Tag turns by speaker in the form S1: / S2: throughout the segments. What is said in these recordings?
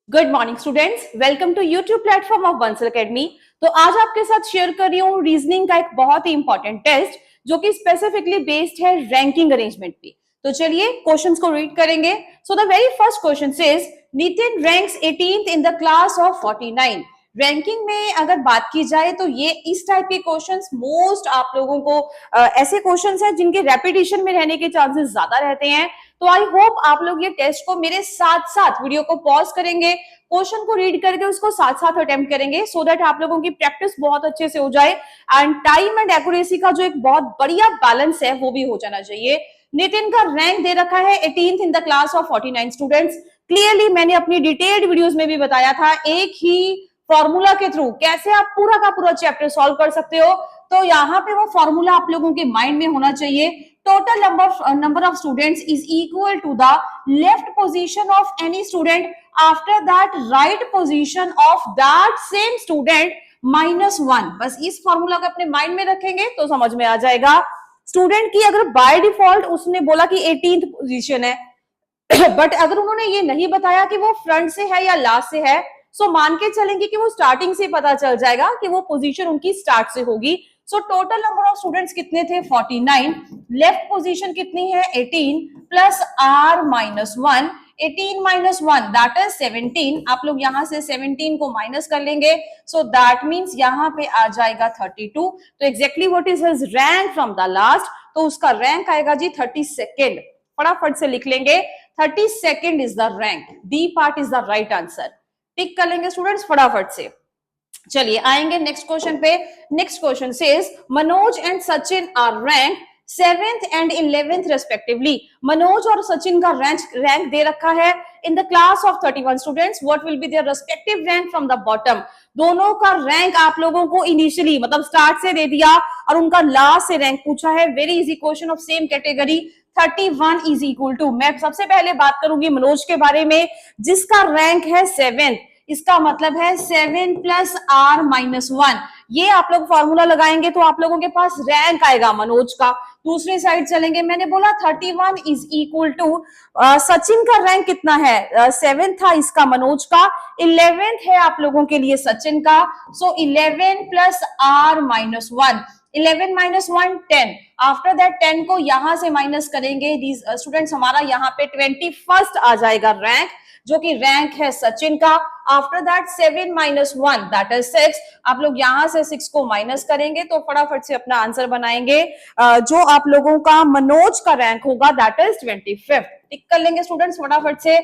S1: Good morning students, welcome to YouTube platform of Bansal academy. तो आज आपके साथ शेयर कर रही हूँ रीजनिंग का एक बहुत ही इंपॉर्टेंट टेस्ट जो कि स्पेसिफिकली बेस्ड है रैंकिंग अरेंजमेंट पे। तो चलिए क्वेश्चंस को रीड करेंगे। So the very first question says Nitin ranks 18th in the class of 49। Ranking में अगर बात की जाए तो ये इस टाइप के क्वेश्चंस मोस्ट आप लोगों को ऐसे क्वेश्चंस हैं जिनके रेपिटेशन में रहने के चांसेस ज्यादा रहते हैं। तो आई होप आप लोग ये टेस्ट को मेरे साथ साथ वीडियो को पॉज करेंगे, क्वेश्चन को रीड करके उसको साथ साथ अटेम्प्ट करेंगे सो दैट आप लोगों की प्रैक्टिस बहुत अच्छे से हो जाए एंड टाइम एंड एक्यूरेसी का जो एक बहुत बढ़िया बैलेंस है वो भी हो जाना चाहिए। नितिन का रैंक दे रखा है 18th in the class of 49 students. Clearly मैंने अपनी डिटेल्ड वीडियोस में भी बताया था एक ही फॉर्मूला के थ्रू कैसे आप पूरा का पूरा चैप्टर सॉल्व कर सकते हो। तो यहाँ पे वो फॉर्मूला आप लोगों के माइंड में होना चाहिए। Total number of students is equal to the left position of any student after that right position of that same student -1। बस इस फॉर्मूला को अपने माइंड में रखेंगे तो समझ में आ जाएगा। स्टूडेंट की अगर बाय डिफॉल्ट उसने बोला कि 18th पोजीशन है बट अगर उन्होंने ये नहीं बताया कि वो फ्रंट से है या लास्ट से है, सो मान के चलेंगे कि वो स्टार्टिंग से पता चल जाएगा कि वो पोजीशन उनकी स्टार्ट से होगी। So total number of students कितने थे 49, लेफ्ट पोजीशन कितनी है 18 plus r minus 1, 18 minus 1 that is 17। आप लोग यहां से 17 को माइनस कर लेंगे सो दैट मींस यहां पे आ जाएगा 32। तो exactly what is his rank from the last, तो उसका रैंक आएगा जी 32nd। फटाफट से लिख लेंगे 32nd is the rank, D part is the right answer. टिक कर लेंगे स्टूडेंट्स फटाफट से। चलिए आएंगे नेक्स्ट क्वेश्चन पे। Next question says Manoj and Sachin are rank 7th and 11th respectively. Manoj और सचिन का रैंक दे रखा है in the class of 31 students. What will be their respective rank from the bottom. दोनों का रैंक आप लोगों को इनिशियली मतलब स्टार्ट से दे दिया और उनका लास्ट से रैंक पूछा है। Very easy question of same category. 31 is equal to, मैं सबसे पहले बात करूंगी मनोज के बारे में जिसका रैंक है 7th। इसका मतलब है 7 प्लस r माइनस 1। ये आप लोग फॉर्मूला लगाएंगे तो आप लोगों के पास रैंक आएगा मनोज का। दूसरी साइड चलेंगे, मैंने बोला 31 इज इक्वल टू सचिन का रैंक कितना है 7 था इसका मनोज का, 11th है आप लोगों के लिए सचिन का। सो 11 plus r minus 1, 11 minus 1 10। After that 10 को यहां से माइनस करेंगे स्टूडेंट्स, हमारा यहाँ पे 21st आ जाएगा रैंक जो कि रैंक है सचिन का। After that 7 minus 1 that is 6। आप लोग यहां से 6 को माइनस करेंगे तो फटाफट से अपना आंसर बनाएंगे। जो आप लोगों का मनोज का रैंक होगा दैट इज 25th। टिक कर लेंगे स्टूडेंट्स फटाफट से।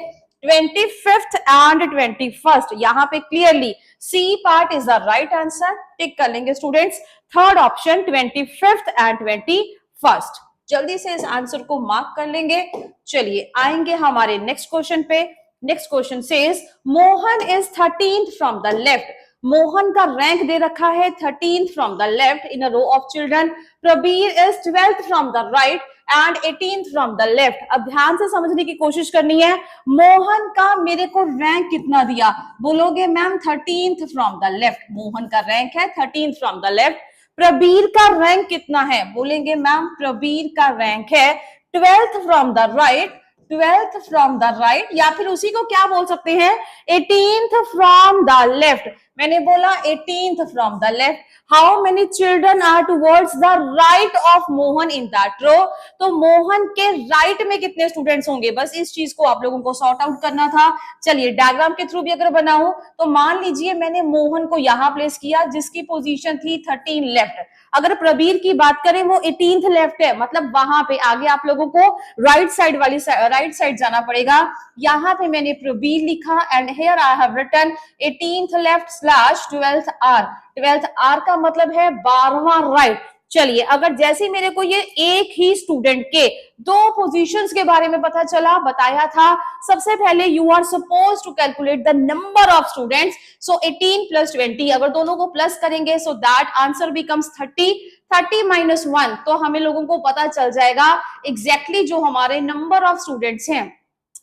S1: 25th एंड 21st यहाँ पे clearly C part is the right answer. टिक कर लेंगे students. Third option 25th and 21st। जल्दी से इस आंसर को मार्क कर लेंगे। चलिए आएंगे हमारे नेक्स्ट क्वेश्चन पे। Next question says Mohan is 13th from the left. Mohan का रैंक दे रखा है 13th from the left in a row of children. Prabir is 12th from the right and 18th from the left. अब ध्यान से समझने की कोशिश करनी है। मोहन का मेरे को रैंक कितना दिया, बोलोगे ma'am 13th from the left. Mohan का रैंक है 13th from the left. Prabir का रैंक कितना है, बोलेंगे मैम प्रबीर का रैंक है 12th from the right, 12th from the right, या फिर उसी को क्या बोल सकते हैं 18th फ्रॉम द लेफ्ट। मैंने बोला 18th from the left. How many children are towards the right of Mohan in that row. तो मोहन के राइट में कितने स्टूडेंट्स होंगे, बस इस चीज को आप लोगों को सॉर्ट आउट करना था। चलिए डायग्राम के थ्रू भी अगर बनाऊं तो मान लीजिए मैंने मोहन को यहां प्लेस किया जिसकी पोजीशन थी 13 लेफ्ट। अगर प्रबीर की बात करें वो 18th लेफ्ट है, मतलब वहां पे आगे आप लोगों को राइट साइड जाना पड़ेगा। यहां पे मैंने प्रबीर लिखा and here I have written 18th left slash 12th r। 12th r का मतलब है 12वां राइट। चलिए अगर जैसे मेरे को ये एक ही स्टूडेंट के दो पोजीशंस के बारे में पता चला, बताया था सबसे पहले you are suppose to calculate the number of students. So 18 plus 20 अगर दोनों को प्लस करेंगे so that answer becomes 30। 30 minus 1 तो हमें लोगों को पता चल जाएगा एग्जैक्टली जो हमारे नंबर ऑफ स्टूडेंट्स हैं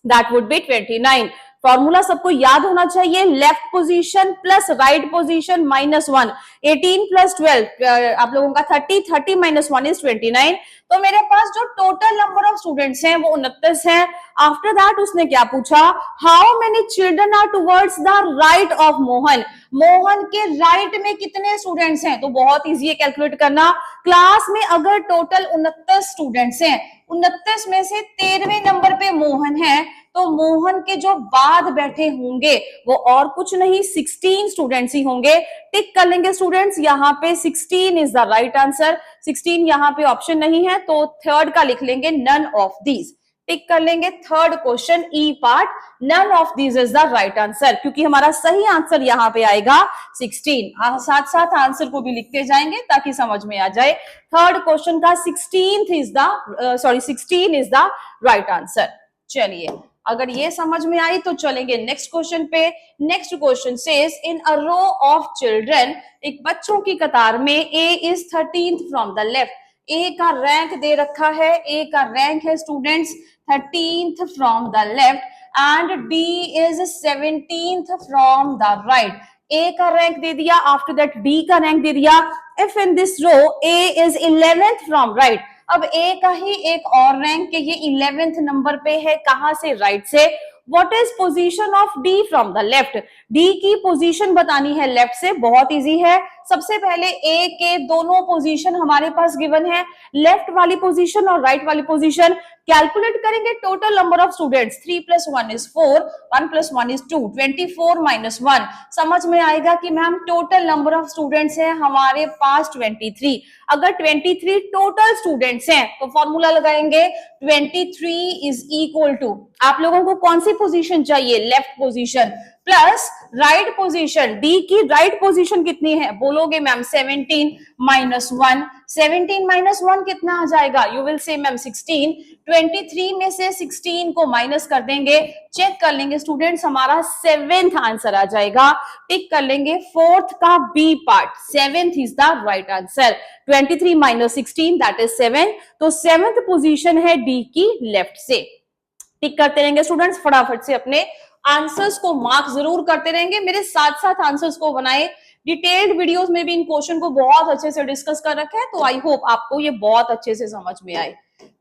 S1: दैट वुड बी 29। फॉर्मूला सबको याद होना चाहिए, left position plus right position -1, 18 plus 12 आप लोगों का 30, 30 माइनस 1 इज 29। तो मेरे पास जो टोटल नंबर ऑफ स्टूडेंट्स हैं वो 29 हैं। आफ्टर दैट उसने क्या पूछा, how many children are towards the right of Mohan, Mohan के राइट में कितने स्टूडेंट्स हैं। तो बहुत इजी है कैलकुलेट करना, क्लास में अगर टोटल 29 स्टूडेंट्स हैं, 29 में से 13वें नंबर पे मोहन है, तो मोहन के जो बाद बैठे होंगे वो और कुछ नहीं 16 स्टूडेंट्स ही होंगे। टिक कर लेंगे स्टूडेंट्स, यहाँ पे 16 इज द राइट आंसर। 16 यहाँ पे ऑप्शन नहीं है तो थर्ड का लिख लेंगे, नन ऑफ दीज। टिक कर लेंगे third question E part, none of these is the right answer, क्योंकि हमारा सही आंसर यहाँ पे आएगा 16। साथ साथ आंसर को भी लिखते जाएंगे ताकि समझ में आ जाए। थर्ड क्वेश्चन का 16 इज द राइट आंसर। चलिए, अगर ये समझ में आई तो चलेंगे नेक्स्ट क्वेश्चन पे। Next question says in a row of children, एक बच्चों की कतार में A is 13th from the left, A का रैंक दे रखा है, ए का रैंक है students 13th from the left and D is 17th from the right. A का रैंक दे दिया, आफ्टर दैट डी का रैंक दे दिया। If in this row A is 11th from right, अब ए का ही एक और रैंक के ये 11th नंबर पे है, कहां से, राइट से। What is position of D from the left, D की पोजीशन बतानी है लेफ्ट से, बहुत इजी है। सबसे पहले ए के दोनों पोजीशन हमारे पास गिवन है, लेफ्ट वाली पोजीशन और राइट वाली पोजीशन। कैलकुलेट करेंगे टोटल नंबर ऑफ स्टूडेंट्स, 3 + 1 = 4, 1 + 1 = 2, 24 - 1। समझ में आएगा कि ma'am total number of students है हमारे पास 23। अगर 23 टोटल स्टूडेंट्स हैं तो फॉर्मूला लगाएंगे 23 = आप लोगों को कौन सी पोजीशन चाहिए, left position plus right position. D की राइट पोजीशन कितनी है बोलोगे मैम 17 - 1, 17 - 1 कितना आ जाएगा, यू विल से मैम 16। 23 में से 16 को माइनस कर देंगे, चेक कर लेंगे स्टूडेंट्स, हमारा 7th आंसर आ जाएगा। टिक कर लेंगे फोर्थ का B part, 7th is the right answer. 23 - 16 that is 7, तो 7th पोजीशन है डी की लेफ्ट से। टिक करते रहेंगे स्टूडेंट्स, फटाफट से अपने आंसर्स को मार्क जरूर करते रहेंगे, मेरे साथ साथ आंसर्स को बनाए। डिटेल्ड वीडियोस में भी इन क्वेश्चन को बहुत अच्छे से डिस्कस कर रखा है, तो आई होप आपको ये बहुत अच्छे से समझ में आए।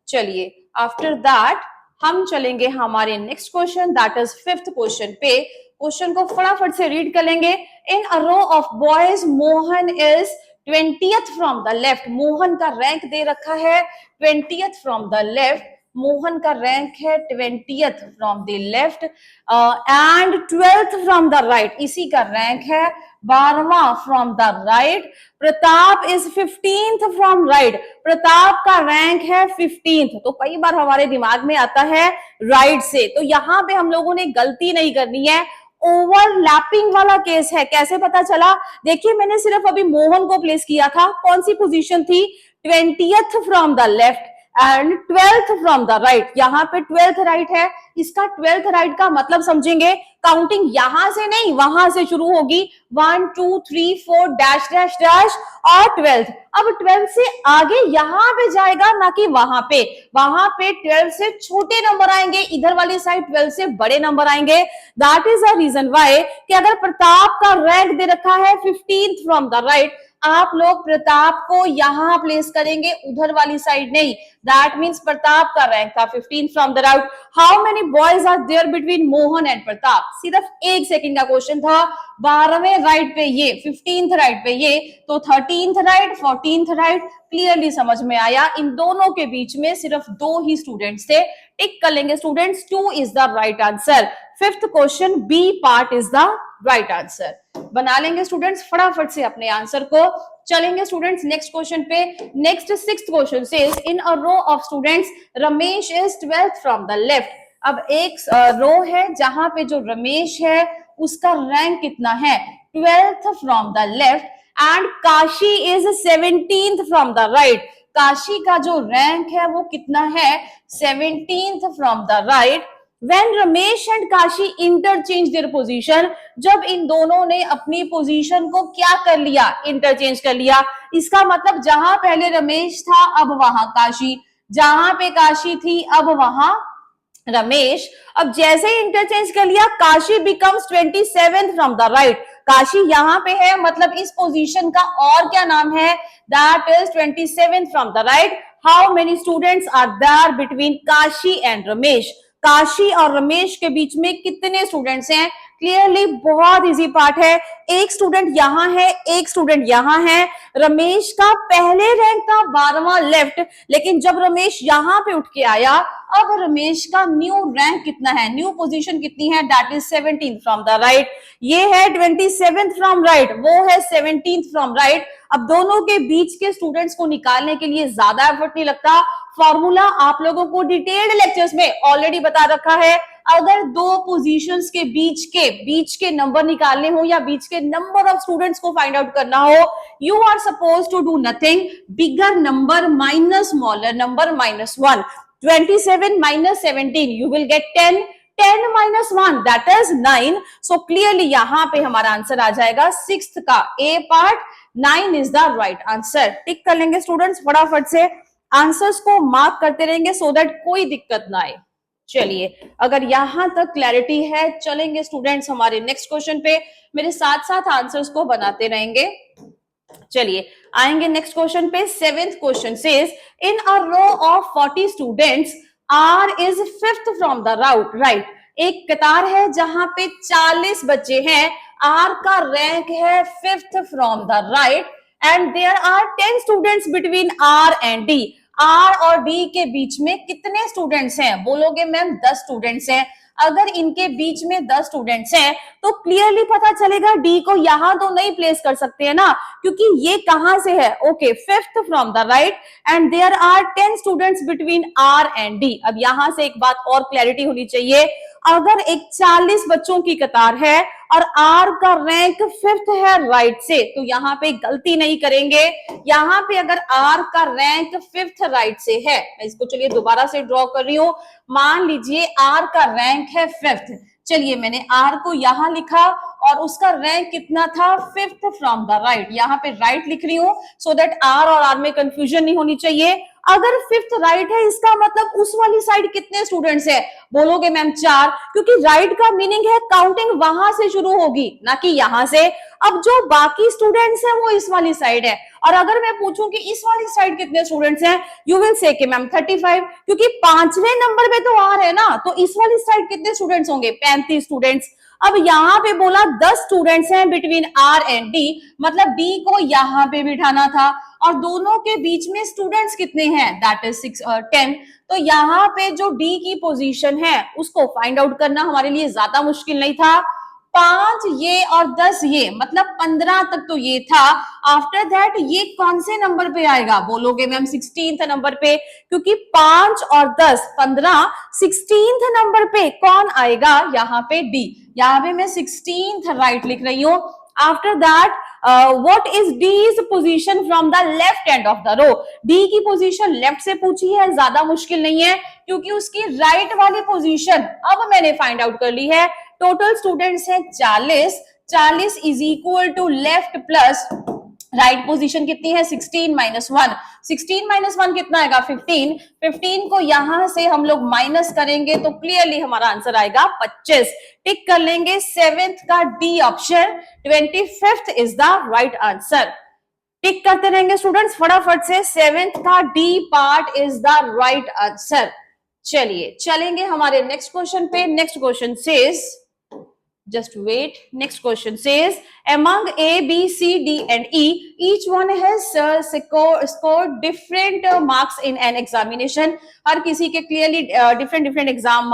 S1: चलिए, आफ्टर दैट हम चलेंगे हमारे next question, that is 5th question पे। क्वेश्चन को फटाफट से रीड कर लेंगे। In a row of boys Mohan is 20th from the left, Mohan का रैंक दे रखा है 20th from the left, Mohan का रैंक है 20th from the left and 12th from the right, इसी का रैंक है 12वां from the right. Pratap is 15th from right, Pratap का रैंक है 15th। तो कई बार हमारे दिमाग में आता है राइट से, तो यहां पे हम लोगों ने गलती नहीं करनी है, ओवरलैपिंग वाला केस है। कैसे पता चला, देखिए मैंने सिर्फ अभी मोहन को प्लेस किया था, कौन सी पोजीशन थी, 20th from the left and 12th from the right. यहाँ पे 12th राइट है, इसका 12th राइट का मतलब समझेंगे, काउंटिंग यहां से नहीं वहां से शुरू होगी, 1 2 3 4 डैश डैश डैश और 12th। अब 12th से आगे यहां पे जाएगा, ना कि वहां पे 12th से छोटे नंबर आएंगे, इधर वाली साइड 12th से बड़े नंबर आएंगे। That is the reason why कि अगर प्रताप का रैंक दे रखा है 15th फ्रॉम द राइट, आप लोग प्रताप को यहां प्लेस करेंगे, उधर वाली साइड नहीं। दैट मीन्स प्रताप का रैंक था 15th from the right. How many boys are there between Mohan and Pratap, सिर्फ 1 सेकंड का क्वेश्चन था। 12वें राइट पे ये, 15th राइट पे ये, तो 13th right 14th right, clearly समझ में आया। इन दोनों के बीच में सिर्फ 2 ही स्टूडेंट्स थे। टिक कर लेंगे students, 2 is the right answer. 5th question B part is the right answer. बना लेंगे स्टूडेंट्स फटाफट से अपने आंसर को। चलेंगे स्टूडेंट्स नेक्स्ट क्वेश्चन पे। Next 6th question says in a row of students Ramesh is 12th from the left. अब एक रो है जहां पे जो रमेश है उसका रैंक कितना है, 12th from the left and Kashi is 17th from the right. Kashi का जो रैंक है वो कितना है, 17th from the right. When Ramesh and Kashi interchange their position, जब इन दोनों ने अपनी पोजीशन को क्या कर लिया, इंटरचेंज कर लिया। इसका मतलब जहां पहले रमेश था अब वहां काशी, जहां पे काशी थी अब वहां रमेश, अब जैसे ही इंटरचेंज कर लिया, Kashi becomes 27th from the right. Kashi यहाँ पे है, मतलब इस पोजीशन का और क्या नाम है, that is 27th from the right. How many students are there between Kashi and Ramesh? Kashi और रमेश के बीच में कितने स्टूडेंट्स हैं? क्लियरली बहुत इजी पार्ट है, एक स्टूडेंट यहां है, एक स्टूडेंट यहां है। रमेश का पहले रैंक था 12वां लेफ्ट, लेकिन जब रमेश यहां पे उठ के आया, अब रमेश का न्यू रैंक कितना है, न्यू पोजीशन कितनी है, that is 17th from the right. ये है 27th फ्रॉम राइट, वो है 17th फ्रॉम राइट। अब दोनों के बीच के स्टूडेंट्स को निकालने के लिए ज्यादा एफर्ट नहीं लगता, फॉर्मूला आप लोगों को डिटेल्ड लेक्चर्स में ऑलरेडी बता रखा है। अगर दो पोजीशंस के बीच के नंबर निकालने हो या बीच के नंबर ऑफ स्टूडेंट्स को फाइंड आउट करना हो, you are suppose to do nothing, bigger number minus smaller number -1। 27 minus 17, you will get 10. 10 minus 1, that is 9. So clearly यहां पे हमारा आंसर आ जाएगा 6th का A part, 9 is the right answer. टिक कर लेंगे स्टूडेंट्स, फटाफट से आंसर्स को मार्क करते रहेंगे सो दैट कोई दिक्कत ना आए। चलिए, अगर यहां तक क्लैरिटी है, चलेंगे स्टूडेंट्स हमारे नेक्स्ट क्वेश्चन पे, मेरे साथ साथ आंसर्स को बनाते रहेंगे। चलिए आएंगे नेक्स्ट क्वेश्चन पे। 7th question says in a row of 40 students R is 5th from the right. एक कतार है जहां पे 40 बच्चे हैं, R का रैंक है 5th from the right and there are 10 students between R and D। R और D के बीच में कितने स्टूडेंट्स हैं? बोलोगे मैम 10 स्टूडेंट्स हैं। अगर इनके बीच में 10 स्टूडेंट्स हैं तो क्लियरली पता चलेगा डी को यहां तो नहीं प्लेस कर सकते हैं ना, क्योंकि ये कहां से है, okay 5th from the right and there are 10 students between R and D. अब यहां से एक बात और क्लैरिटी होनी चाहिए, अगर एक 40 बच्चों की कतार है और आर का रैंक 5th है राइट से, तो यहाँ पे गलती नहीं करेंगे। यहाँ पे अगर आर का रैंक 5th राइट से है, मैं इसको चलिए दोबारा से ड्रॉ कर रही हूं, मान लीजिए आर का रैंक है 5th। चलिए मैंने आर को यहां लिखा और उसका रैंक कितना था, 5th फ्रॉम द राइट। यहाँ पे राइट लिख रही हूं सो दैट आर और आर में कंफ्यूजन नहीं होनी चाहिए। अगर 5th राइट है, इसका मतलब उस वाली साइड कितने स्टूडेंट्स है? बोलोगे मैम 4, क्योंकि राइट का मीनिंग है काउंटिंग वहां से शुरू होगी ना कि यहां से। अब जो बाकी स्टूडेंट्स हैं वो इस वाली साइड है, और अगर मैं पूछूं कि इस वाली साइड कितने स्टूडेंट्स हैं, यू विल से कि मैम 35, क्योंकि 5वें नंबर पे तो आर है ना, तो इस वाली साइड कितने स्टूडेंट्स होंगे, 35 स्टूडेंट्स। अब यहाँ पे बोला 10 स्टूडेंट्स हैं बिटवीन आर एंड डी, मतलब डी को यहाँ पे बिठाना था, और दोनों के बीच में स्टूडेंट्स कितने हैं, दैट इज 10। तो यहाँ पे जो डी की पोजीशन है उसको फाइंड आउट करना हमारे लिए ज्यादा मुश्किल नहीं था। 5 ये और 10 ये, मतलब 15 तक तो ये था। आफ्टर दैट ये कौन से नंबर पे आएगा? बोलोगे मैम 16th नंबर पे, क्योंकि 5 और 10 15, 16th नंबर पे कौन आएगा? यहाँ पे डी। यहाँ पे मैं 16th राइट लिख रही हूँ। After that what is D's position from the left end of the row? D की पोजीशन लेफ्ट से पूछी है, ज्यादा मुश्किल नहीं है, क्योंकि उसकी राइट वाली पोजीशन अब मैंने फाइंड आउट कर ली है। टोटल स्टूडेंट्स हैं 40, 40 is equal to left plus right position कितनी है, 16 minus 1। 16 minus 1 कितना आएगा, 15। 15 को यहां से हम लोग माइनस करेंगे तो क्लियरली हमारा आंसर आएगा 25। टिक कर लेंगे 7th का D option, 25th is the right answer. Tick करते रहेंगे स्टूडेंट्स फटाफट से, 7th का D part is the right answer. चलिए चलेंगे हमारे नेक्स्ट क्वेश्चन पे। Next question says, just wait, next question says among A, B, C, D and E, each one has scored different marks in an examination। हर किसी के clearly different exam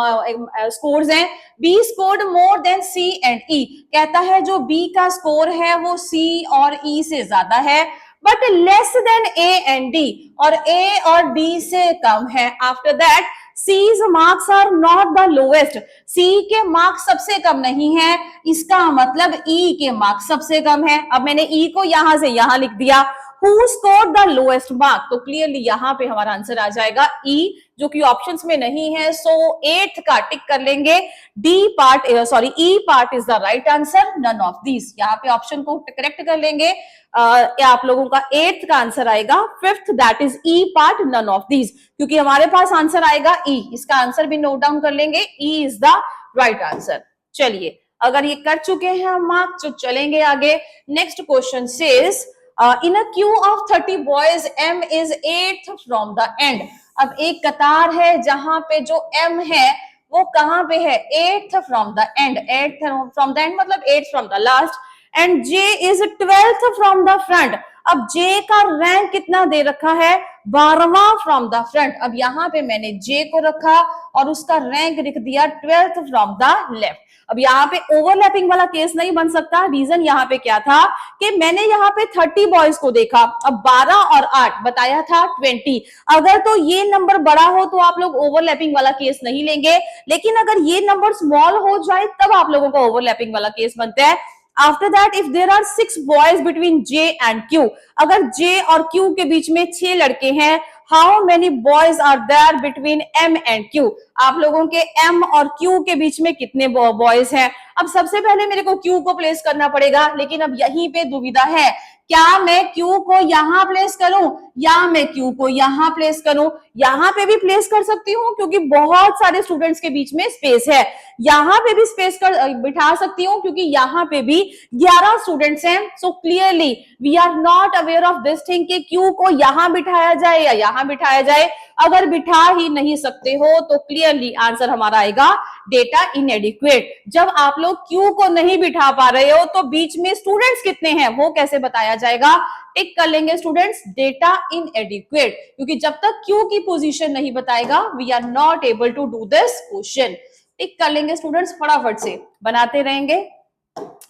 S1: scores हैं। B scored more than C and E, कहता है जो B का score है वो C और E से ज्यादा है, but less than A and D, और A और D से कम है। After that C's marks are not the lowest, C के मार्क्स सबसे कम नहीं है, इसका मतलब E के मार्क्स सबसे कम है। अब मैंने E को यहां से यहां लिख दिया। Who scored the lowest mark? तो क्लियरली यहां पे हमारा आंसर आ जाएगा E, जो कि ऑप्शंस में नहीं है, सो 8th का टिक कर लेंगे, D part sorry E part is the right answer, none of these. यहाँ पे ऑप्शन को करेक्ट कर लेंगे, आप लोगों का 8th का आंसर आएगा 5th, that is E part, none of these, क्योंकि हमारे पास आंसर आएगा ई, इसका आंसर भी नोट डाउन कर लेंगे, E is the right answer. चलिए, अगर ये कर चुके हैं हम मार्क, तो चलेंगे आगे। Next question says in a queue of 30 boys M is 8th from the end. अब एक कतार है जहां पे जो एम है वो कहां पे है, 8th from the and, 8th from the and मतलब 8th from the last, and J is 12th from the front. अब जे का रैंक कितना दे रखा है, 12वां फ्रॉम द फ्रंट। अब यहाँ पे मैंने जे को रखा और उसका रैंक लिख दिया 12th फ्रॉम द लेफ्ट। अब यहाँ पे ओवरलैपिंग वाला केस नहीं बन सकता, रीजन यहाँ पे क्या था कि मैंने यहाँ पे 30 बॉयज को देखा, अब 12 और 8 बताया था 20। अगर तो ये नंबर बड़ा हो तो आप लोग ओवरलैपिंग वाला केस नहीं लेंगे, लेकिन अगर ये नंबर स्मॉल हो जाए तब आप लोगों को ओवरलैपिंग वाला केस बनता है। After that if there are 6 boys between J and Q, अगर जे और क्यू के बीच में 6 लड़के हैं, how many boys are there between M and Q, आप लोगों के एम और क्यू के बीच में कितने बॉयज हैं। अब सबसे पहले मेरे को क्यू को प्लेस करना पड़ेगा, लेकिन अब यहीं पे दुविधा है, क्या मैं क्यू को यहां प्लेस करूं या मैं क्यू को यहां प्लेस करूं। यहां पे भी प्लेस कर सकती हूं क्योंकि बहुत सारे स्टूडेंट्स के बीच में स्पेस है, यहां पे भी स्पेस कर बिठा सकती हूं क्योंकि यहां पे भी 11 स्टूडेंट्स हैं। So clearly we are not aware of this thing कि क्यू को यहां बिठाया जाए या यहां बिठाया जाए। अगर बिठा ही नहीं सकते हो तो क्लियरली आंसर हमारा आएगा डेटा इनएडिक्वेट। जब आप लोग क्यू को नहीं बिठा पा रहे हो तो बीच में स्टूडेंट्स कितने हैं वो कैसे बताया जाएगा, टिक कर लेंगे स्टूडेंट्स, डेटा इनएडिक्वेट, क्योंकि जब तक क्यू की पोजीशन नहीं बताएगा we are not able to do this question. Tick कर लेंगे स्टूडेंट्स, फटाफट से बनाते रहेंगे।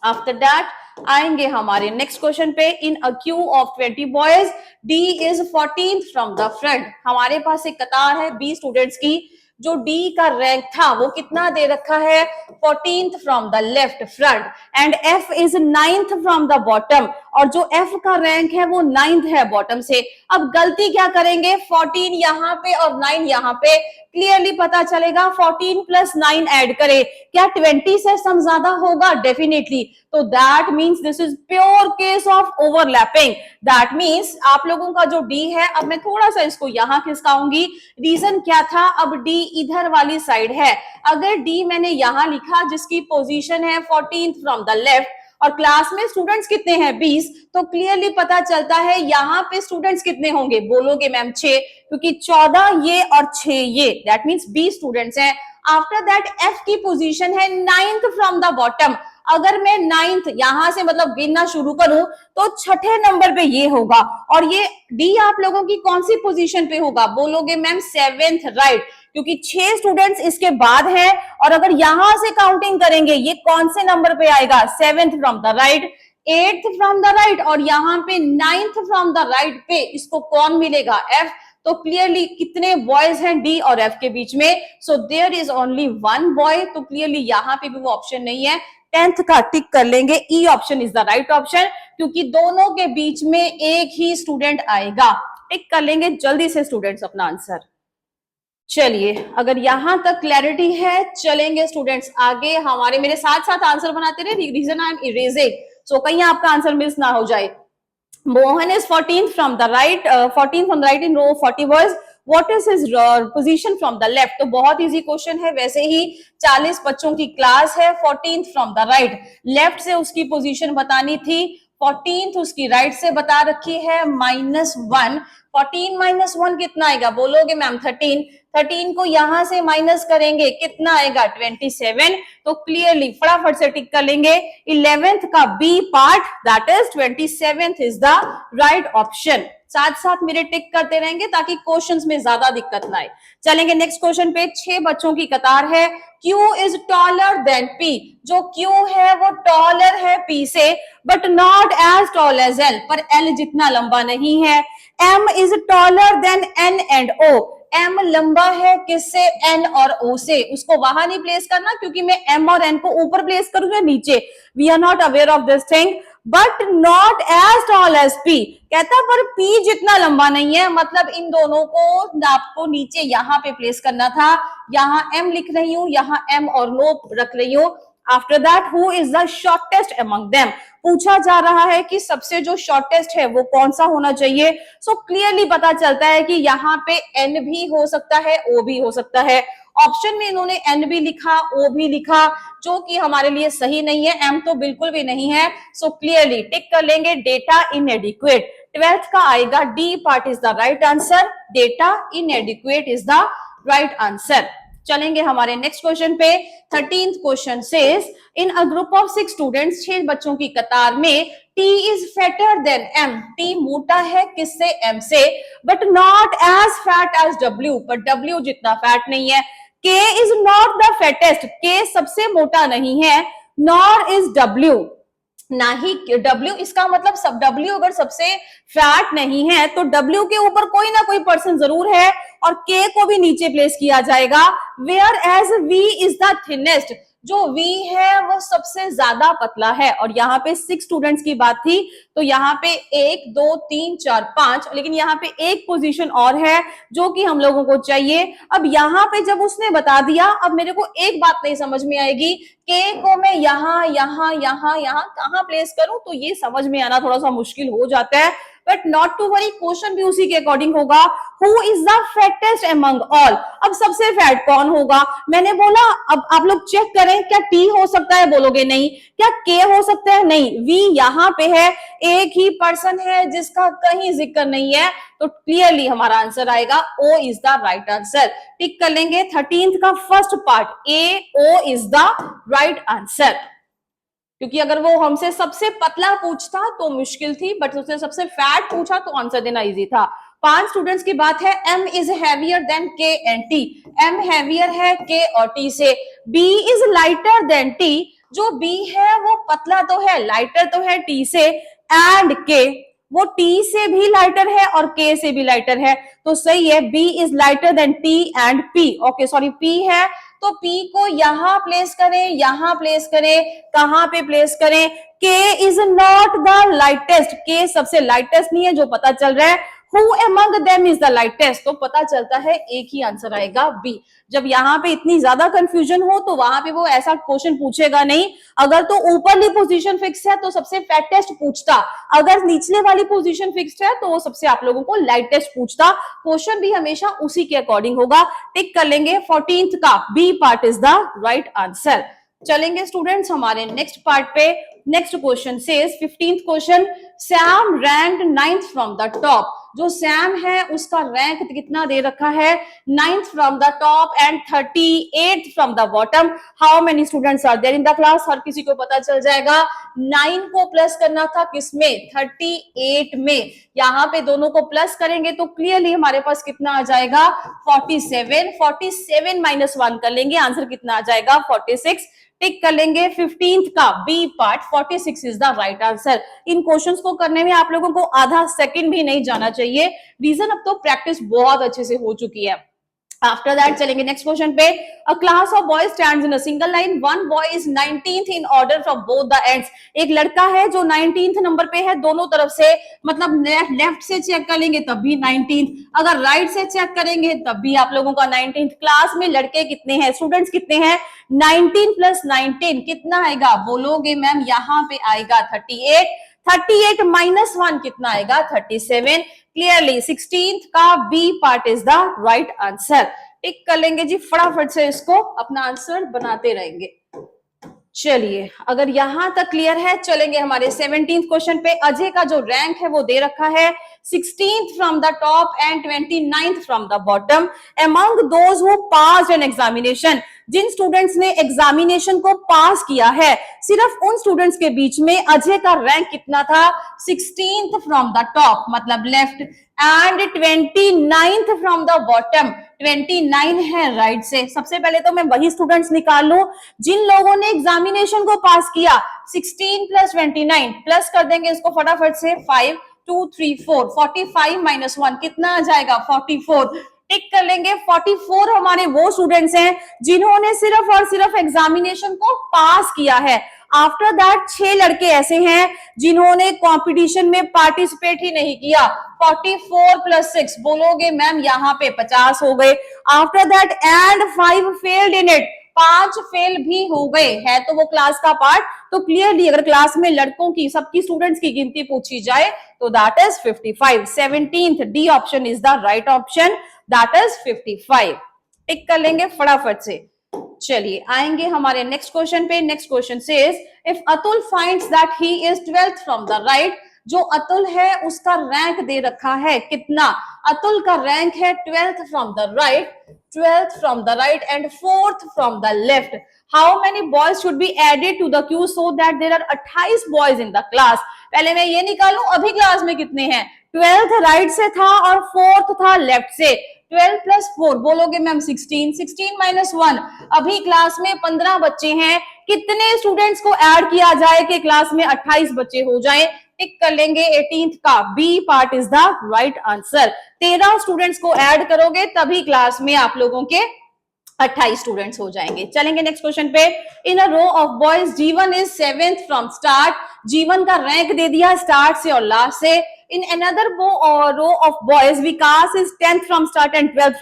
S1: आफ्टर दैट आएंगे हमारे नेक्स्ट क्वेश्चन पे, in a queue of 20 boys D is 14th from the front. हमारे पास एक कतार है 20 स्टूडेंट्स की, जो डी का रैंक था वो कितना दे रखा है, 14th from the left front, and F is 9th from the bottom, और जो एफ का रैंक है वो 9th है बॉटम से। अब गलती क्या करेंगे, 14 यहाँ पे और 9 यहाँ पे, क्लियरली पता चलेगा 14 प्लस 9 ऐड करें, क्या 20 से सम ज्यादा होगा, डेफिनेटली। तो that means this is pure case of overlapping. That means आप लोगों का जो डी है, अब मैं थोड़ा सा इसको यहां खिसकाऊंगी, रीजन क्या था, अब डी इधर वाली साइड है, अगर डी मैंने यहां लिखा जिसकी पोजीशन है 14th फ्रॉम द लेफ्ट और क्लास में स्टूडेंट्स कितने हैं 20, तो क्लियरली पता चलता है यहाँ पे स्टूडेंट्स कितने होंगे, बोलोगे मैम 6, क्योंकि 14 ये और 6 ये, दैट मीन्स 20 स्टूडेंट्स हैं। आफ्टर दैट एफ की पोजीशन है 9th फ्रॉम द बॉटम, अगर मैं 9th यहां से मतलब गिनना शुरू करूं तो छठे नंबर पे ये होगा, और ये डी आप लोगों की कौन सी पोजीशन पे होगा, बोलोगे मैम 7th, राइट, क्योंकि 6 स्टूडेंट्स इसके बाद हैं, और अगर यहां से काउंटिंग करेंगे ये कौन से नंबर पे आएगा, 7th from the right, 8th from the right, और यहाँ पे 9th फ्रॉम द राइट पे इसको कौन मिलेगा, एफ। तो क्लियरली कितने बॉयज हैं डी और एफ के बीच में, so there is only 1 boy, तो क्लियरली यहाँ पे भी वो ऑप्शन नहीं है, 10th का टिक कर लेंगे, E option is the right option, क्योंकि दोनों के बीच में एक ही स्टूडेंट आएगा। टिक कर लेंगे जल्दी से स्टूडेंट्स अपना आंसर। चलिए, अगर यहां तक क्लैरिटी है, चलेंगे स्टूडेंट्स आगे, हमारे मेरे साथ साथ आंसर बनाते रहे, reason I am erasing, so कहीं आपका आंसर मिस ना हो जाए। Mohan is 14th from the right, 14th from the right in row 40 boys, what is his position from the left, तो बहुत इजी क्वेश्चन है, वैसे ही 40 बच्चों की क्लास है, 14th from the right, left से उसकी पोजीशन बतानी थी, 14th उसकी राइट से बता रखी है, -1, 14 - 1 कितना आएगा, बोलोगे मैम 13, 13 को यहां से माइनस करेंगे कितना आएगा, 27, तो क्लियरली फटाफट से टिक कर लेंगे, 11th का B part that is 27th is the right option. साथ साथ मेरे टिक करते रहेंगे ताकि क्वेश्चंस में ज्यादा दिक्कत ना आए। चलेंगे नेक्स्ट क्वेश्चन पे, 6 बच्चों की कतार है, Q is taller than P, जो Q है वो टॉलर है P से, but not as tall as L, पर L जितना लंबा नहीं है। M is taller than N and O, M लंबा है किससे, N और O से, उसको वहां नहीं प्लेस करना क्योंकि मैं M और N को ऊपर प्लेस करूंगा नीचे, we are not aware of this thing. But not as tall as P. कहता पर पी जितना लंबा नहीं है, मतलब इन दोनों को आपको नीचे यहां पे प्लेस करना था। यहां एम लिख रही हूं, यहां एम और नो रख रही हूं। After that who is the shortest among them, पूछा जा रहा है कि सबसे जो शॉर्टेस्ट है वो कौन सा होना चाहिए। सो क्लियरली पता चलता है कि यहाँ पे एन भी हो सकता है, ओ भी हो सकता है। ऑप्शन में इन्होंने एन भी लिखा, ओ भी लिखा, जो कि हमारे लिए सही नहीं है। एम तो बिल्कुल भी नहीं है। सो क्लियरली टिक कर लेंगे, डेटा इनएडिक्वेट। 12th का आएगा D part is the right answer. Data inadequate is the right answer. चलेंगे हमारे नेक्स्ट क्वेश्चन पे। 13th question says in a group of 6 students, 6 बच्चों की कतार में T is fatter than M, T मोटा है किससे? M से, but not as fat as W, पर W जितना फैट नहीं है। K is not the fattest, K सबसे मोटा नहीं है, नॉर इज W, ना ही W। इसका मतलब सब W अगर सबसे फैट नहीं है तो W के ऊपर कोई ना कोई पर्सन जरूर है और K को भी नीचे प्लेस किया जाएगा। Whereas V is the thinnest, जो V है वो सबसे ज्यादा पतला है। और यहाँ पे 6 स्टूडेंट्स की बात थी, तो यहाँ पे 1 2 3 4 5, लेकिन यहाँ पे एक पोजीशन और है जो कि हम लोगों को चाहिए। अब यहाँ पे जब उसने बता दिया, अब मेरे को एक बात नहीं समझ में आएगी, K को मैं यहाँ यहाँ यहाँ यहाँ कहाँ प्लेस करूं, तो ये समझ में आना थोड़ा सा मुश्किल हो जाता है। But not to worry, question भी उसी के अकॉर्डिंग होगा। Who is the fattest among all, अब सबसे फैट कौन होगा? मैंने बोला अब आप लोग चेक करें, क्या T हो सकता है? बोलोगे नहीं। क्या K हो सकता है? नहीं। V यहाँ पे है, एक ही पर्सन है जिसका कहीं जिक्र नहीं है, तो क्लियरली हमारा आंसर आएगा O is the right answer. टिक कर लेंगे 13th का first part, A O is the right answer. क्योंकि अगर वो हमसे सबसे पतला पूछता तो मुश्किल थी, बट उसने सबसे फैट पूछा तो आंसर देना इजी था। 5 स्टूडेंट्स की बात है। M is heavier than K and T, M heavier है K और T से। B is lighter than T, जो B है वो पतला तो है, लाइटर तो है T से, एंड K वो T से भी लाइटर है और K से भी लाइटर है, तो सही है। B is lighter than T and P, okay sorry P है, तो P को यहां प्लेस करें, यहां प्लेस करें, कहां पे प्लेस करें? K is not the lightest, K सबसे लाइटेस्ट नहीं है जो पता चल रहा है। Who among them is the lightest, तो पता चलता है एक ही आंसर आएगा B। जब यहाँ पे इतनी ज्यादा कंफ्यूजन हो तो वहां पे वो ऐसा क्वेश्चन पूछेगा नहीं। अगर तो ऊपरली पोजीशन फिक्स है तो सबसे फैटेस्ट पूछता, अगर निचले वाली पोजीशन फिक्स्ड है तो वो सबसे आप लोगों को लाइटेस्ट पूछता। क्वेश्चन भी हमेशा उसी के अकॉर्डिंग होगा। टिक कर लेंगे 14th का B part is the right answer. चलेंगे स्टूडेंट्स हमारे नेक्स्ट पार्ट पे। Next question says 15th question, Sam ranked 9th from the top, जो सैम है उसका रैंक कितना दे रखा है? 9th from the top and 38th from the bottom. How many students are there in the class? हर किसी को पता चल जाएगा। 9 को प्लस करना था किसमें? 38 में। यहाँ पे दोनों को प्लस करेंगे तो क्लियरली हमारे पास कितना आ जाएगा? 47। 47 माइनस 1 कर लेंगे, आंसर कितना आ जाएगा? 46। टिक कर लेंगे 15th का B part, 46 is the right answer. In questions को करने में आप लोगों को आधा सेकंड भी नहीं जाना चाहिए। रीजन अब तो प्रैक्टिस बहुत अच्छे से हो चुकी है। आफ्टर दैट चलेंगे नेक्स्ट क्वेश्चन पे। अ class of boys stands in a single line, one boy is 19th in order from both the ends. एक लड़का है जो 19th नंबर पे है दोनों तरफ से, मतलब लेफ्ट से चेक कर लेंगे तब भी 19th, अगर राइट से चेक करेंगे तब भी आप लोगों का 19th। क्लास में लड़के कितने हैं, स्टूडेंट्स कितने हैं? 19 प्लस 19 कितना आएगा? बोलोगे मैम यहाँ पे आएगा 38। 38 माइनस 1 कितना आएगा? 37। क्लियरली 16th का B part is the right answer. टिक कर लेंगे जी, फटाफट से इसको अपना आंसर बनाते रहेंगे। चलिए अगर यहां तक क्लियर है, चलेंगे हमारे 17th क्वेश्चन पे। अजय का जो रैंक है वो दे रखा है 16th from the top and 29th from the bottom among those who passed an examination. जिन स्टूडेंट्स ने एग्जामिनेशन को पास किया है, सिर्फ उन स्टूडेंट्स के बीच में अजय का रैंक कितना था? 16th फ्रॉम द टॉप मतलब left and 29th from the bottom, 29 है राइट से। सबसे पहले तो मैं वही स्टूडेंट्स निकाल लूं जिन लोगों ने एग्जामिनेशन को पास किया। 16 प्लस 29 प्लस कर देंगे इसको फटाफट से, 5 2 3 4, 45 माइनस 1 कितना आ जाएगा? 44। टिक कर लेंगे 44 हमारे वो स्टूडेंट्स हैं जिन्होंने सिर्फ और सिर्फ एग्जामिनेशन को पास किया है। आफ्टर दैट 6 लड़के ऐसे हैं जिन्होंने कंपटीशन में पार्टिसिपेट ही नहीं किया। 44 प्लस 6 बोलोगे मैम यहाँ पे 50 हो गए। After that and 5 failed in it, 5 fail भी हो गए। है तो वो क्लास का पार्ट, तो क्लियरली अगर क्लास में लड़कों की सबकी स्टूडेंट्स की गिनती पूछी जाए तो that is 55। 17th D option is the right option, that is 55। टिक कर लेंगे फटाफट से। चलिए आएंगे हमारे नेक्स्ट क्वेश्चन पे। Next question says if Atul finds that he is 12th from the right, जो अतुल है उसका रैंक दे रखा है कितना? अतुल का रैंक है 12th from the right, 12th from the right and 4th from the left. How many boys should be added to the queue so that there are 28 boys in the class. पहले मैं ये निकालूं अभी class में कितने हैं। 12th right से था और 4th था लेफ्ट से। 12 प्लस 4 बोलोगे मैम 16, 16 माइनस 1, अभी क्लास में 15 बच्चे हैं। कितने स्टूडेंट्स को ऐड किया जाए कि क्लास में 28 बच्चे हो जाए? टिक कर लेंगे 18th का B part is the right answer. 13 students को ऐड करोगे तभी क्लास में आप लोगों के 28 स्टूडेंट्स हो जाएंगे। चलेंगे नेक्स्ट क्वेश्चन पे। In a row of boys जीवन इज 7th फ्रॉम स्टार्ट, जीवन का रैंक दे दिया स्टार्ट से और लास्ट से। In another row of boys Vikas is 10th from start and 12th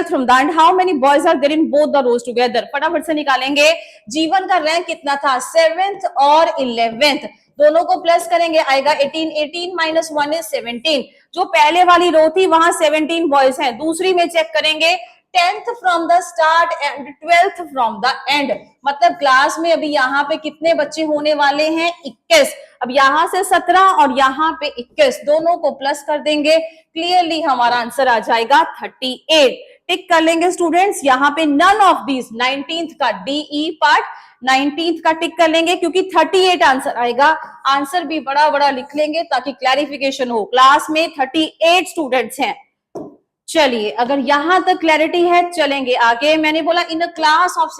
S1: from the end how many boys are there in both the rows together. फटाफट से निकालेंगे। जीवन का रैंक कितना था? 7th और 11th, दोनों को प्लस करेंगे आएगा 18, 18 माइनस 1 इज 17। जो पहले वाली रो थी वहां 17 बॉयज हैं, दूसरी में चेक करेंगे 10th from the start and 12th from the and, मतलब क्लास में अभी यहाँ पे कितने बच्चे होने वाले हैं? 21। अब यहाँ से 17 और यहाँ पे 21, दोनों को प्लस कर देंगे, क्लियरली हमारा आंसर आ जाएगा 38। टिक कर लेंगे स्टूडेंट्स, यहाँ पे नन ऑफ दीज 19th का डीई पार्ट, 19th का टिक कर लेंगे क्योंकि 38 आंसर आएगा। आंसर भी बड़ा बड़ा लिख लेंगे ताकि क्लैरिफिकेशन हो। क्लास में 38 स्टूडेंट्स हैं। चलिए अगर यहां तक क्लैरिटी है चलेंगे आगे। मैंने बोला इन अ क्लास ऑफ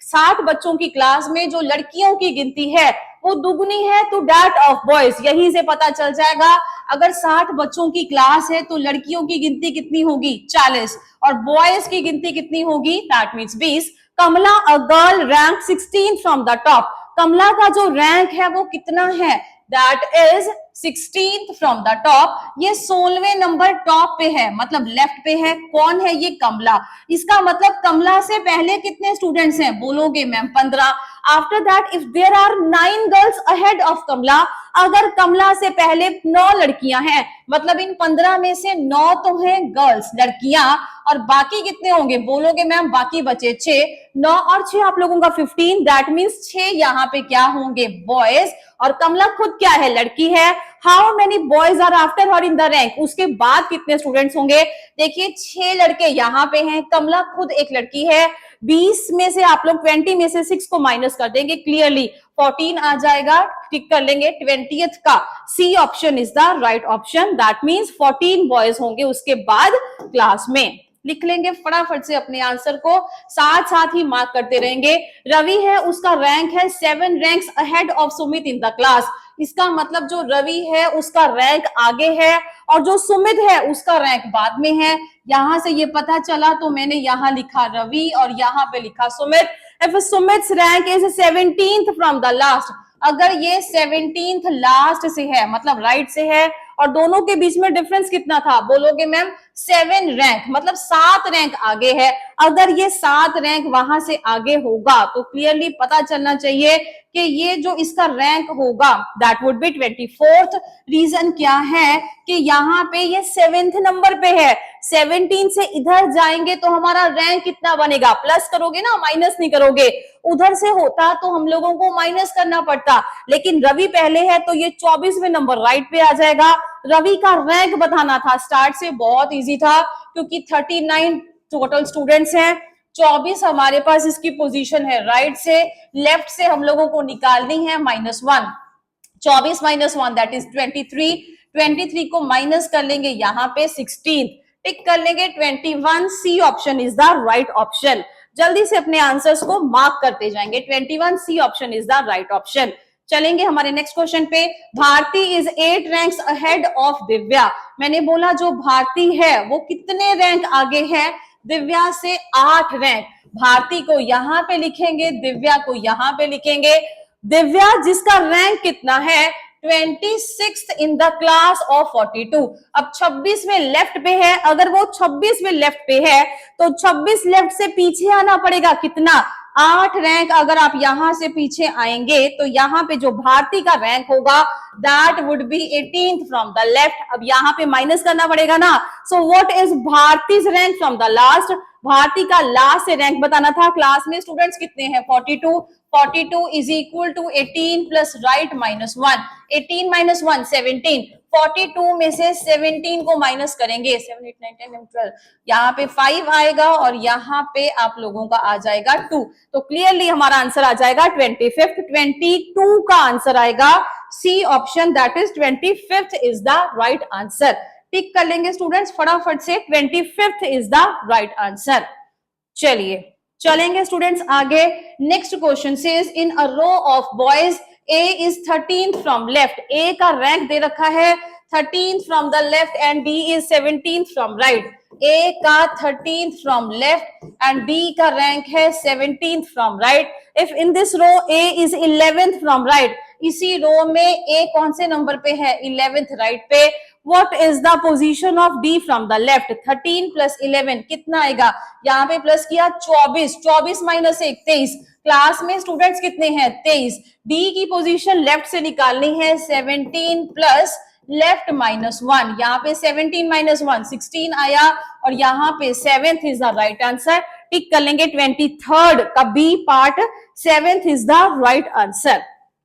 S1: 60 बच्चों की क्लास में जो लड़कियों की गिनती है वो दुगनी है टू दैट ऑफ बॉयज। यहीं से पता चल जाएगा अगर 60 बच्चों की क्लास है तो लड़कियों की गिनती कितनी होगी? 40 और बॉयज की गिनती कितनी होगी? That means 20। Kamala a girl rank 16 from the top, Kamala का जो रैंक है वो कितना है? That is 16th from the top. ये 16वें नंबर टॉप पे है, मतलब लेफ्ट पे है। कौन है ये? कमला। इसका मतलब कमला से पहले कितने स्टूडेंट्स हैं? बोलोगे ma'am 15। After that if there are 9 girls ahead of Kamala, अगर कमला से पहले 9 लड़कियां हैं, मतलब इन 15 में से 9 तो हैं गर्ल्स लड़कियां और बाकी कितने होंगे? बोलोगे मैम बाकी बचे 6। 9 और 6 आप लोगों का 15, दैट मीन्स 6 यहाँ पे क्या होंगे? बॉयज। और कमला खुद क्या है? लड़की है। How many boys are after her in the rank, उसके बाद कितने स्टूडेंट्स होंगे? देखिए 6 लड़के यहाँ पे हैं, कमला खुद एक लड़की है। 20 में से आप लोग 20 में से 6 को माइनस कर देंगे, क्लियरली 14 आ जाएगा। टिक कर लेंगे 20th का C option is the right option, that means 14 boys होंगे उसके बाद क्लास में। लिख लेंगे फटाफट से अपने आंसर को, साथ साथ ही मार्क करते रहेंगे। रवि है उसका रैंक है 7 ranks ahead of Sumit in the class. इसका मतलब जो रवि है उसका रैंक आगे है और जो सुमित है उसका रैंक बाद में है। यहां से ये पता चला तो मैंने यहां लिखा रवि और यहां पे लिखा Sumit. If Sumit's rank is 17th from the last, अगर ये 17th लास्ट से है मतलब राइट से है और दोनों के बीच में डिफरेंस कितना था? बोलोगे मैम 7 रैंक, मतलब 7 रैंक आगे है। अगर ये 7 रैंक वहां से आगे होगा तो क्लियरली पता चलना चाहिए कि ये जो इसका रैंक होगा that would B 24th। Reason क्या है कि यहाँ पे ये 7th नंबर पे है। 17 से इधर जाएंगे तो हमारा रैंक कितना बनेगा? प्लस करोगे ना, माइनस नहीं करोगे। उधर से होता तो हम लोगों को माइनस करना पड़ता, लेकिन रवि पहले है तो ये 24वें नंबर राइट पे आ जाएगा। रवि का रैंक बताना था, स्टार्ट से बहुत इजी था क्योंकि 39 टोटल स्टूडेंट्स हैं। 24 हमारे पास इसकी पोजीशन है राइट से, लेफ्ट से हम लोगों को निकालनी है -1। 24 माइनस 1 दैट इज 23। 23 को माइनस कर लेंगे यहाँ पे 16, टिक कर लेंगे 21। C option is the right option. जल्दी से अपने आंसर्स को मार्क करते जाएंगे। 21 C option is the right option. चलेंगे हमारे नेक्स्ट क्वेश्चन पे। Bharti is 8 ranks ahead of Divya. मैंने बोला जो भारती है वो कितने रैंक आगे है? दिव्या से 8 रैंक, भारती को यहां पे लिखेंगे, दिव्या को यहां पे लिखेंगे। दिव्या जिसका रैंक कितना है 26th in the class of 42। अब 26 में लेफ्ट पे है, अगर वो 26 में लेफ्ट पे है तो 26 लेफ्ट से पीछे आना पड़ेगा, कितना 8 रैंक। अगर आप यहां से पीछे आएंगे तो यहां पे जो भारती का रैंक होगा that would be 18th from the left. अब यहां पे माइनस करना पड़ेगा ना, so what is Bharti's rank from the last. Bharti का लास्ट से रैंक बताना था। क्लास में स्टूडेंट्स कितने हैं 42, 42 is equal to 18 plus right minus 1, 18 minus 1 17, 42 में से 17 को माइनस करेंगे 7 8 9 10 11 12, यहाँ पे 5 आएगा और यहाँ पे आप लोगों का आ जाएगा 2। तो क्लियरली हमारा आंसर आ जाएगा 25th, 22 का आंसर आएगा C option, that is 25th is the right answer. टिक कर लेंगे स्टूडेंट्स फटाफट से, 25th is the right answer. चलिए चलेंगे स्टूडेंट्स आगे। Next question says in a row of boys A is 13th from left. A का rank दे रखा है 13th from the left and B is 17th from right. A का 13th from left and B का rank है 17th from right. If in this row A is 11th from right, इसी रो में ए कौन से नंबर पे है 11th राइट पे। What is the position of D from the left? 13 plus 11 कितना आएगा, यहाँ पे प्लस किया 24, 24 माइनस 1 23। क्लास में स्टूडेंट्स कितने हैं 23। D की पोजीशन लेफ्ट से निकालनी है 17 प्लस लेफ्ट माइनस 1, यहाँ पे 17 माइनस 1 16 आया और यहाँ पे 7th is the right answer. टिक कर लेंगे 23rd का B part, 7th is the right answer.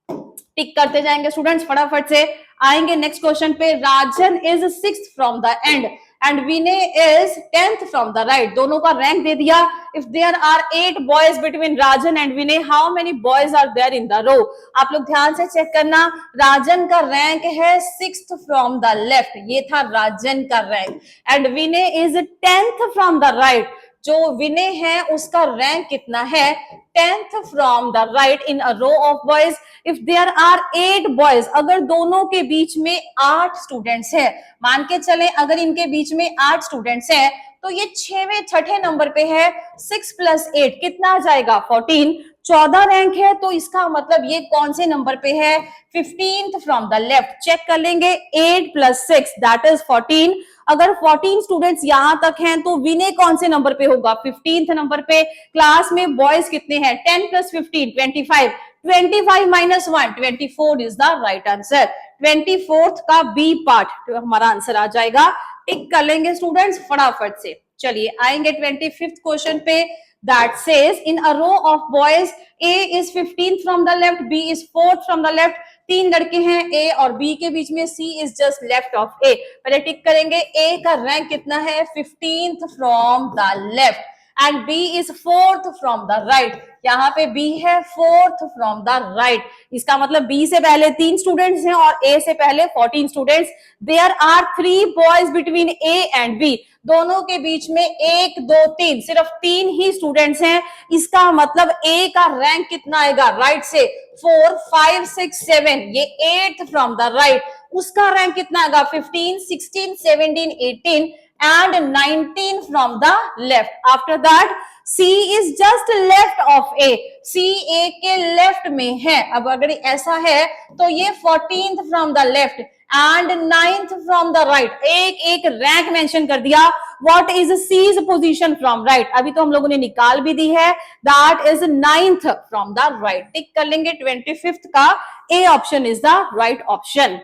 S1: Tick करते जाएंगे स्टूडेंट्स फटाफट से। आएंगे नेक्स्ट क्वेश्चन पे। Rajan is 6th from the end and Vinay is 10th from the right. दोनों का रैंक दे दिया। If there are 8 boys between Rajan and Vinay, how many boys are there in the row. आप लोग ध्यान से चेक करना। राजन का रैंक है 6th फ्रॉम द लेफ्ट, ये था राजन का rank, and Vinay is 10th from the right. जो विनय है उसका रैंक कितना है 10th from the right in a row of boys. If there are 8 boys, अगर दोनों के बीच में 8 स्टूडेंट्स है, मान के चले अगर इनके बीच में 8 स्टूडेंट्स है तो ये 6वें छठे नंबर पे है। 6 प्लस 8 कितना आ जाएगा 14, 14 रैंक है, तो इसका मतलब ये कौन से नंबर पे है 15th from the left. Check कर लेंगे 8 प्लस 6 दैट इज 14। अगर 14 स्टूडेंट्स यहां तक हैं तो विनय कौन से नंबर पे होगा 15th नंबर पे। क्लास में बॉयज कितने हैं 10 plus 15 25, 25 minus 1 24 is the right answer. 24th का बी पार्ट तो हमारा आंसर आ जाएगा। टिक कर लेंगे स्टूडेंट्स फटाफट से। चलिए आएंगे 25th क्वेश्चन पे। That says in a row of boys A is 15th from the left, B is 4th from the left. 3 लड़के हैं ए और बी के बीच में, C is just left of A. पहले टिक करेंगे ए का रैंक कितना है 15th from the left and B is 4th from the right. यहाँ पे बी है 4th फ्रॉम द राइट, इसका मतलब बी से पहले 3 स्टूडेंट्स हैं और ए से पहले 14 students. There are 3 boys between A and B, दोनों के बीच में 1 2 3 सिर्फ 3 ही स्टूडेंट्स हैं। इसका मतलब ए का रैंक कितना आएगा राइट से 4 5 6 7, ये 8th फ्रॉम द राइट। उसका रैंक कितना आएगा 15 16 17 18 and 19 from the left. After that C is just left of A, C A के लेफ्ट में है। अब अगर ऐसा है तो ये 14th from the left and 9th from the right। एक एक रैंक मेंशन कर दिया। What is C's position from right? अभी तो हम लोगों ने निकाल भी दी है, that is 9th from the right। टिक कर लेंगे 25th का A option is the right option।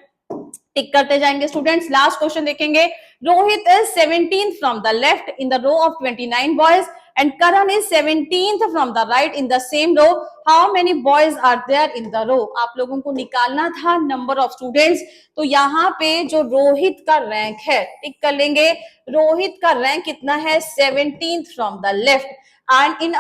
S1: टिक करते जाएंगे स्टूडेंट्स। लास्ट क्वेश्चन देखेंगे। Rohit is 17th from the left in the row of 29 boys and Karan is 17th from the right in the same row. How many boys are there in the row. आप लोगों को निकालना था number of students. तो यहाँ पे जो रोहित का रैंक है, टिक कर लेंगे, रोहित का रैंक कितना है 17th from the left and in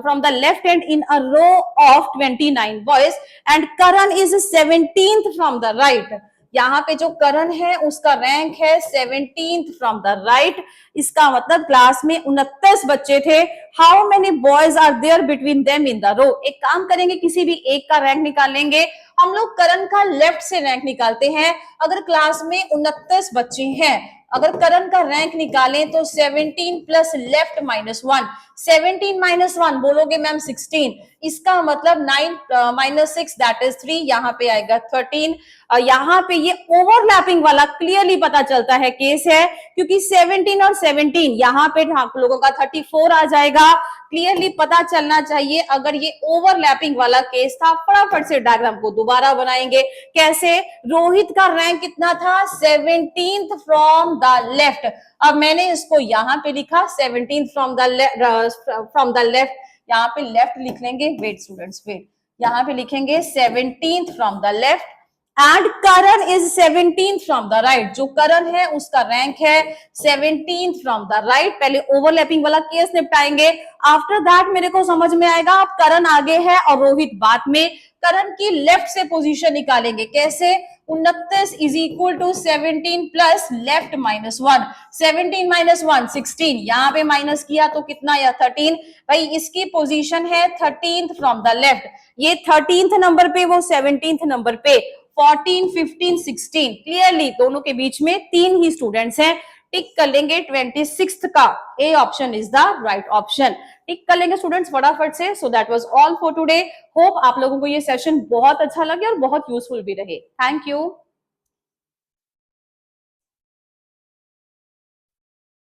S1: from the left hand in a row of 29 boys and Karan is 17th from the right। यहाँ पे जो करण है उसका रैंक है 17th फ्रॉम द राइट। इसका मतलब क्लास में 29 बच्चे थे। How many boys are there between them in the row. एक काम करेंगे, किसी भी एक का रैंक निकालेंगे। हम लोग करण का लेफ्ट से रैंक निकालते हैं। अगर क्लास में 29 बच्चे हैं, अगर करण का रैंक निकालें तो 17 प्लस लेफ्ट -1, 17 -1 बोलोगे मैम 16, इसका मतलब 9 -6 दैट इज 3, यहाँ पे आएगा 13। यहाँ पे ये ओवरलैपिंग वाला क्लियरली पता चलता है केस है, क्योंकि 17 और 17 यहाँ पे आप लोगों का 34 आ जाएगा। क्लियरली पता चलना चाहिए, अगर ये ओवरलैपिंग वाला केस था, फटाफट से डायग्राम को दोबारा बनाएंगे। कैसे? रोहित का रैंक कितना था? 17th from the left. अब मैंने इसको यहां पे लिखा 17th फ्रॉम द लेफ्ट, यहाँ पे लेफ्ट लिख लेंगे। वेट स्टूडेंट्स वेट, यहाँ पे लिखेंगे 17th from the left and Karan is 17th from the right. जो करण है उसका रैंक है 17th फ्रॉम द राइट। पहले ओवरलैपिंग वाला केस निपटाएंगे, आफ्टर दैट मेरे को समझ में आएगा अब करण आगे है और रोहित बाद में। करण की लेफ्ट से पोजीशन निकालेंगे, कैसे? 29 is equal to 17 plus left -1, 17 -1 16, यहाँ पे माइनस किया तो कितना या 13। भाई इसकी पोजीशन है 13th फ्रॉम द लेफ्ट, ये 13th नंबर पे, वो 17th नंबर पे। 14 15 16 क्लियरली दोनों के बीच में 3 ही स्टूडेंट्स हैं। टिक कर लेंगे 26th का, A option is the right option. Tick कर लेंगे स्टूडेंट्स फटाफट से। So that was all for today. Hope आप लोगों को ये सेशन बहुत अच्छा लगे और बहुत यूजफुल भी रहे। Thank you.